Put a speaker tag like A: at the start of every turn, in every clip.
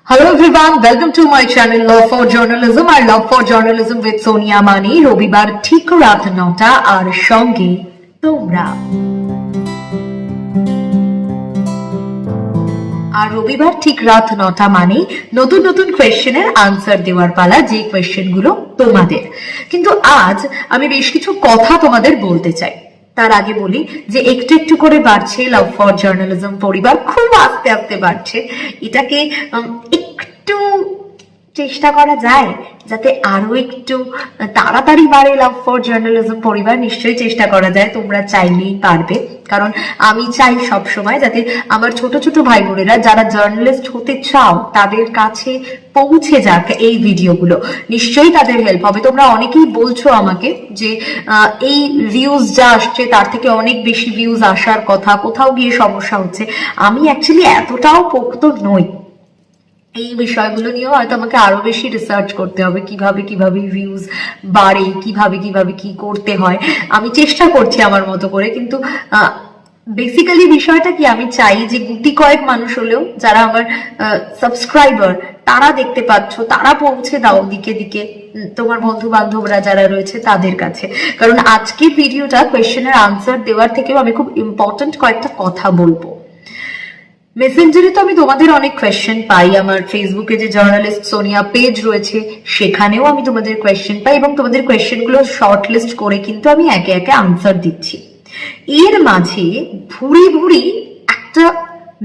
A: Hello everyone, welcome to my channel Love for Journalism. I love for journalism with Sonia Mani. রবিবার ঠিক রাত 9টা আর সঙ্গে তোমরা। আর রবিবার ঠিক রাত 9টা মানে নতুন নতুন কোয়েশ্চেনের আনসার দেওয়ার পালা, যে কোয়েশ্চেনগুলো তোমাদের। কিন্তু আজ আমি বেশ কিছু কথা তোমাদের বলতে চাই। তার আগে বলি যে একটু একটু করে বাড়ছে লাভ ফর জার্নালিজম পরিবার, খুব আস্তে আস্তে বাড়ছে। এটাকে একটু চেষ্টা করা যায় যাতে আরো একটু তাড়াতাড়ি বাড়ে লাভ ফর জার্নালিজম পরিবার। নিশ্চয়ই চেষ্টা করা যায়, তোমরা চাইলেই পারবে। কারণ আমি চাই সব সময় যাতে আমার ছোট ছোট ভাই বোনেরা যারা জার্নালিস্ট হতে চাও তাদের কাছে পৌঁছে যাক এই ভিডিওগুলো। নিশ্চয়ই তাদের হেল্প হবে। তোমরা অনেকেই বলছো আমাকে যে এই ভিউজ যা আসছে তার থেকে অনেক বেশি ভিউজ আসার কথা, কোথাও গিয়ে সমস্যা হচ্ছে। আমি অ্যাকচুয়ালি এতটাও পোক্ত নই এই বিষয়গুলো নিয়েও, হয়তো আমাকে আরো বেশি রিসার্চ করতে হবে কিভাবে কিভাবে ভিউজ বাড়ে, কিভাবে কিভাবে কি করতে হয়। আমি চেষ্টা করছি আমার মতো করে, কিন্তু বেসিক্যালি বিষয়টা কি, আমি চাই যে গুটি কয়েক মানুষ হলেও যারা আমার সাবস্ক্রাইবার তারা দেখতে পাচ্ছ, তারা পৌঁছে দাও দিকে দিকে তোমার বন্ধু বান্ধবরা যারা রয়েছে তাদের কাছে। কারণ আজকের ভিডিওটা কোয়েশ্চেনের আনসার দেওয়ার থেকেও আমি খুব ইম্পর্টেন্ট কয়েকটা কথা বলবো। মেসেঞ্জারে তো আমি তোমাদের অনেক কোয়েশ্চেন পাই, আমার ফেসবুকে যে জার্নালিস্ট সোনিয়া পেজ রয়েছে সেখানেও আমি তোমাদের কোয়েশ্চেন পাই, এবং তোমাদের কোয়েশ্চেন গুলো শর্ট লিস্ট করে কিন্তু আমি একে একে আনসার দিচ্ছি। এর মাঝে ভুরি ভুরি একটা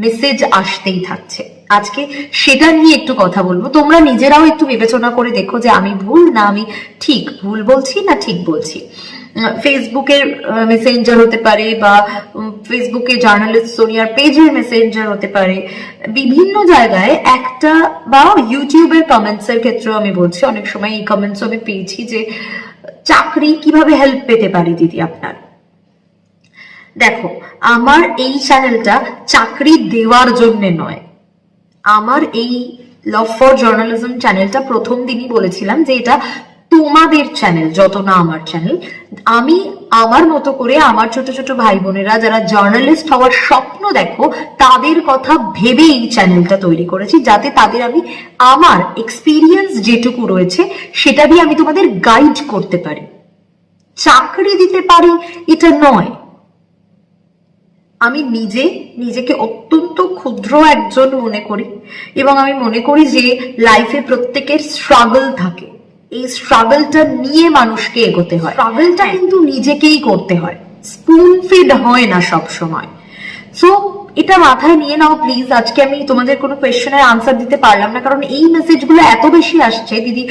A: মেসেজ আসতেই থাকছে। আজকে সেটা নিয়ে একটু কথা বলবো। তোমরা নিজেরাও একটু বিবেচনা করে দেখো যে আমি ভুল না আমি ঠিক, ভুল বলছি না ঠিক বলছি। ফেসবুকের মেসেঞ্জার হতে পারে, বা ফেসবুকে জার্নালিস্ট সোনিয়ার পেজের মেসেঞ্জার হতে পারে, বিভিন্ন জায়গায় একটা, বা ইউটিউবের কমেন্টস এর ক্ষেত্রেও আমি বলছি, অনেক সময় এই কমেন্টস আমি পেয়েছি যে চাকরি কিভাবে হেল্প পেতে পারি দিদি আপনার। দেখো, আমার এই চ্যানেলটা চাকরি দেওয়ার জন্য নয়। আমার এই লাভ ফর জার্নালিজম চ্যানেলটা প্রথম দিনই বলেছিলাম যে এটা তোমাদের চ্যানেল, যত না আমার চ্যানেল। আমি আমার মতো করে আমার ছোট ছোট ভাই বোনেরা যারা জার্নালিস্ট হওয়ার স্বপ্ন দেখো তাদের কথা ভেবে এই চ্যানেলটা তৈরি করেছি, যাতে তাদের আমি আমার এক্সপিরিয়েন্স যেটুকু রয়েছে সেটা দিয়ে আমি তোমাদের গাইড করতে পারি। চাকরি দিতে পারি এটা নয়। আমি নিজেকে অত্যন্ত ক্ষুদ্র একজন মনে করি, এবং আমি মনে করি যে লাইফে প্রত্যেকের স্ট্রাগল থাকে। এই স্ট্রাগলটা নিয়ে মানুষকে এগোতে হয়। স্ট্রাগলটা কিন্তু নিজেকেই করতে হয়, স্পুন ফিড হয় না সব সময়। সো এটা মাথায় নিয়ে নাও প্লিজ। আজকে আমি তোমাদের কোনো কোয়েশ্চেনের আনসার দিতে পারলাম না, কারণ এই মেসেজগুলো এত বেশি আসছে। দিদি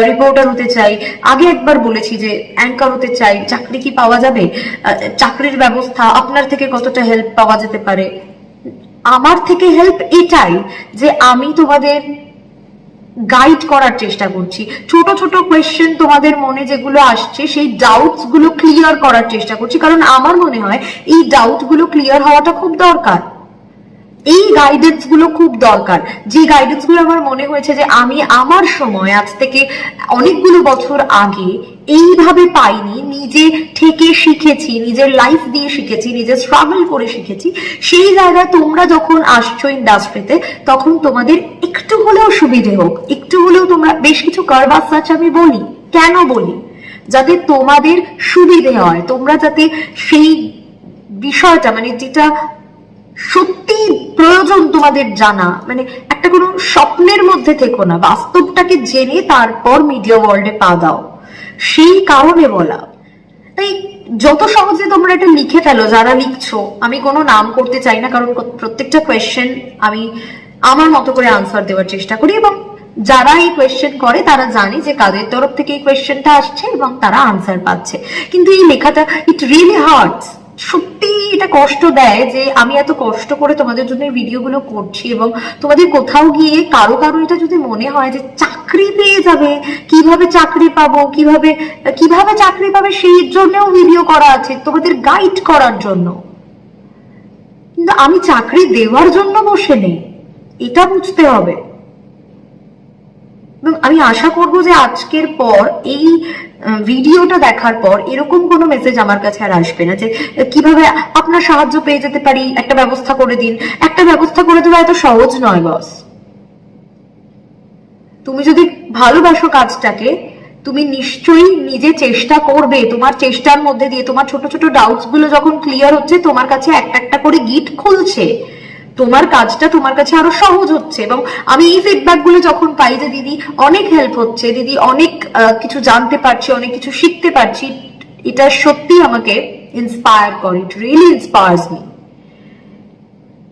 A: রিপোর্টার হতে চাই, আগে একবার বলেছি যে অ্যাঙ্কার হতে চাই, চাকরি কি পাওয়া যাবে, চাকরির ব্যবস্থা আপনার থেকে কতটা হেল্প পাওয়া যেতে পারে। আমার থেকে হেল্প এটাই যে আমি তোমাদের গাইড করার চেষ্টা করছি। ছোট ছোট কোয়েশ্চেন তোমাদের মনে যেগুলো আসছে সেই ডাউটস গুলো ক্লিয়ার করার চেষ্টা করছি, কারণ আমার মনে হয় এই ডাউট গুলো ক্লিয়ার হওয়াটা খুব দরকার। এই গাইডেন্স গুলো খুব দরকার, যে গাইডেন্স গুলো আমার মনে হয়েছে যে আমি আমার সময় আজ থেকে অনেকগুলো বছর আগে এইভাবে পাইনি, নিজে থেকে শিখেছি, নিজের লাইফ দিয়ে শিখেছি, নিজে স্ট্রাগল করে শিখেছি। সেই জায়গায় তোমরা যখন আসছো ইন্ডাস্ট্রিতে তখন তোমাদের একটু হলেও সুবিধে হোক, একটু হলেও তোমরা বেশ কিছু কারবার সার্চ আমি বলি, কেন বলি, যাতে তোমাদের সুবিধে হয়, তোমরা যাতে সেই বিষয়টা মানে যেটা সত্যি প্রয়োজন তোমাদের জানা, মানে একটা কোনো স্বপ্নের মধ্যে থেকো না, বাস্তবটাকে জেনে তারপর মিডিয়া ওয়ার্ল্ডে পা দাও, সেই কারণে বলা। তাই যত সহজে তোমরা এটা লিখে ফেলো, যারা লিখছো, আমি কোনো নাম করতে চাই না, কারণ প্রত্যেকটা কোয়েশ্চেন আমি আমার মতো করে আনসার দেওয়ার চেষ্টা করি, এবং যারা এই কোয়েশ্চেন করে তারা জানে যে কাদের তরফ থেকে এই কোয়েশ্চেনটা আসছে এবং তারা আনসার পাচ্ছে। কিন্তু এই লেখাটা ইট রিয়েলি হার্টস, সত্যি এটা কষ্ট দেয় যে আমি এত কষ্ট করে তোমাদের জন্য ভিডিওগুলো করছি, এবং তোমাদের কোথাও গিয়ে কারো কারো এটা যদি মনে হয় যে চাকরি পেয়ে যাবে, কিভাবে চাকরি পাবো, কিভাবে চাকরি পাবে, সেই জন্যও ভিডিও করা আছে, তোমাদের গাইড করার জন্য। কিন্তু আমি চাকরি দেওয়ার জন্য বসে নেই, এটা বুঝতে হবে। এবং আমি আশা করবো যে আজকের পর এই ভিডিওটা দেখার পর এরকম কোনো মেসেজ আমার কাছে আর আসবে না যে কিভাবে আপনার সাহায্য পেয়ে যেতে পারি, একটা ব্যবস্থা করে দিন। একটা ব্যবস্থা করে দেওয়া এত সহজ নয় বস। তুমি যদি ভালোবাসো কাজটাকে, তুমি নিশ্চয়ই নিজে চেষ্টা করবে। তোমার চেষ্টার মধ্যে দিয়ে তোমার ছোট ছোট ডাউটস গুলো যখন ক্লিয়ার হচ্ছে, তোমার কাছে একটা একটা করে গিট খুলছে, তোমার কাজটা তোমার কাছে আরো সহজ হচ্ছে। এবং আমি এই ফিডব্যাক গুলো যখন পাই যে দিদি অনেক হেল্প হচ্ছে, দিদি অনেক কিছু জানতে পারছি, অনেক কিছু শিখতে পারছি, এটা সত্যি আমাকে ইন্সপায়ার করে। It really inspires me.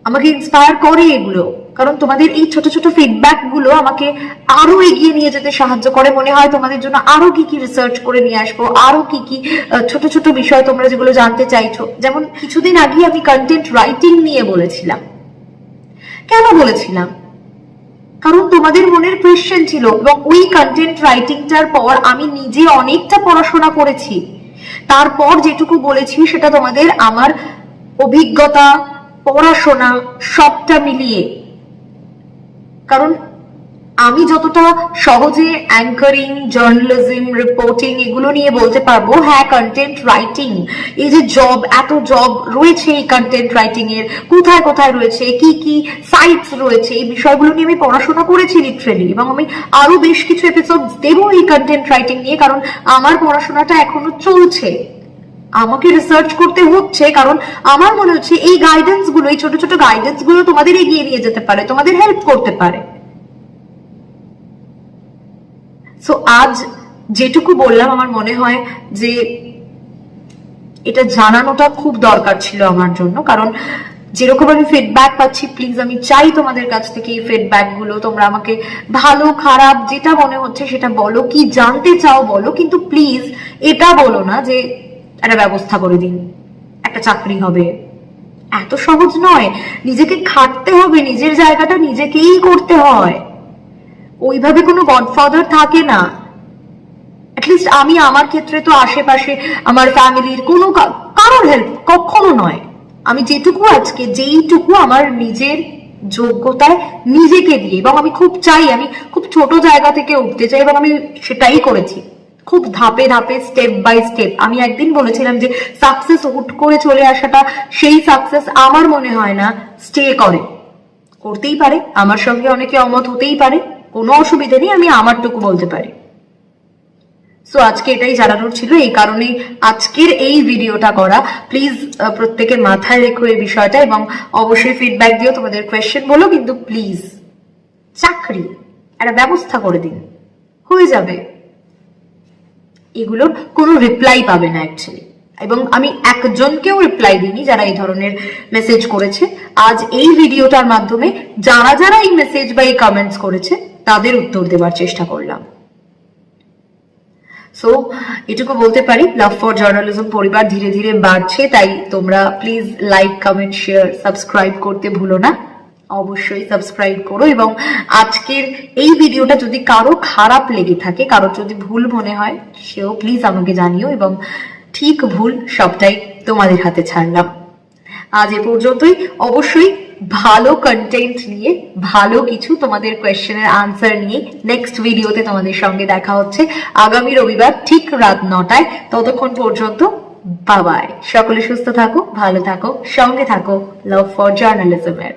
A: আমাকে ইন্সপায়ার করে এগুলো, কারণ তোমাদের এই ছোট ছোট ফিডব্যাক গুলো আমাকে আরো এগিয়ে নিয়ে যেতে সাহায্য করে। মনে হয় তোমাদের জন্য আরো কি কি রিসার্চ করে নিয়ে আসবো, আরো কি কি ছোট ছোট বিষয় তোমরা যেগুলো জানতে চাইছো। যেমন কিছুদিন আগে আমি কন্টেন্ট রাইটিং নিয়ে বলেছিলাম। কেন বলেছিলাম? কারণ তোমাদের মনের কোয়েশ্চেন ছিল, এবং ওই কন্টেন্ট রাইটিংটার পর আমি নিজে অনেকটা পড়াশোনা করেছি। তারপর যেটুকু বলেছি সেটা তোমাদের আমার অভিজ্ঞতা, পড়াশোনা সবটা মিলিয়ে। কারণ আমি যতটা সহজে অ্যাঙ্কারিং, জার্নালিজম, রিপোর্টিং এগুলো নিয়ে বলতে পারবো, হ্যাঁ কন্টেন্ট রাইটিং, এই যে জব, এত জব রয়েছে এই কন্টেন্ট রাইটিং এর, কোথায় কোথায় রয়েছে, কি কি সাইটস রয়েছে, এই বিষয়গুলো নিয়ে আমি পড়াশোনা করেছি লিটারেলি। এবং আমি আরো বেশ কিছু এপিসোড দেবো এই কন্টেন্ট রাইটিং নিয়ে, কারণ আমার পড়াশোনাটা এখনো চলছে, আমাকে রিসার্চ করতে হচ্ছে। কারণ আমার মনে হচ্ছে এই গাইডেন্স গুলো, এই ছোট ছোট গাইডেন্স গুলো তোমাদের এগিয়ে নিয়ে যেতে পারে, তোমাদের হেল্প করতে পারে। সো আজ যেটুকু বললাম, আমার মনে হয় যে এটা জানানোটা খুব দরকার ছিল আমার জন্য। কারণ যেরকম আমি ফিডব্যাক পাচ্ছি, প্লিজ আমি চাই তোমাদের কাছ থেকে এই ফিডব্যাক গুলো তোমরা আমাকে ভালো খারাপ যেটা মনে হচ্ছে সেটা বলো, কি জানতে চাও বলো, কিন্তু প্লিজ এটা বলো না যে একটা ব্যবস্থা করে দিন, একটা চাকরি হবে। এত সহজ নয়, নিজেকে খাটতে হবে, নিজের জায়গাটা নিজেকেই করতে হয়। ওইভাবে কোনো গডফাদার থাকে না। অ্যাটলিস্ট আমি আমার ক্ষেত্রে তো আশেপাশে আমার ফ্যামিলির কোনো কারোর হেল্প কখনো নয়। আমি যেটুকু আজকে, যেইটুকু আমার নিজের যোগ্যতায় নিজেকে দিয়ে, এবং আমি খুব চাই, আমি খুব ছোট জায়গা থেকে উঠতে চাই, এবং আমি সেটাই করেছি খুব ধাপে ধাপে, স্টেপ বাই স্টেপ। আমি একদিন বলেছিলাম যে সাকসেস হুট করে চলে আসাটা, সেই সাকসেস আমার মনে হয় না স্টে করে। করতেই পারে, আমার সঙ্গে অনেকে অমত হতেই পারে, কোনো অসুবিধা নেই, আমি আমারটুকু বলতে পারি। সো আজকে এটাই জানানোর ছিল, এই কারণে আজকের এই ভিডিওটা করা। প্লিজ প্রত্যেকের মাথায় রেখো এই বিষয়টা, এবং অবশ্যই ফিডব্যাক দিও, তোমাদের কোয়েশ্চেন বলো, কিন্তু প্লিজ চাকরি একটা ব্যবস্থা করে দিন, হয়ে যাবে। এগুলোর কোনো রিপ্লাই পাবে না অ্যাকচুয়ালি। এবং আমি একজনকেও রিপ্লাই দিইনি যারা এই ধরনের মেসেজ করেছে। আজ এই ভিডিওটার মাধ্যমে যারা যারা এই মেসেজ বা এই কমেন্টস করেছে তাদের উত্তর দেওয়ার চেষ্টা করলাম। সো এটুকু বলতে পারি, লাভ ফর জার্নালিজম পরিবার ধীরে ধীরে বাড়ছে, তাই তোমরা please like, comment, share, subscribe করতে ভুলো না। অবশ্যই সাবস্ক্রাইব করো। এবং আজকের এই ভিডিওটা যদি কারো খারাপ লেগে থাকে, কারো যদি ভুল মনে হয়, সেও প্লিজ আমাকে জানিও, এবং ঠিক ভুল সবটাই তোমাদের হাতে ছাড়লাম। আজ এ পর্যন্তই। অবশ্যই ভালো কন্টেন্ট নিয়ে, ভালো কিছু তোমাদের কোয়েশ্চেনের আনসার নিয়ে নেক্সট ভিডিওতে তোমাদের সঙ্গে দেখা হচ্ছে আগামী রবিবার ঠিক রাত 9টায়। ততক্ষণ পর্যন্ত বাই বাই। সকলে সুস্থ থাকো, ভালো থাকো, সঙ্গে থাকো লাভ ফর জার্নালিজমের।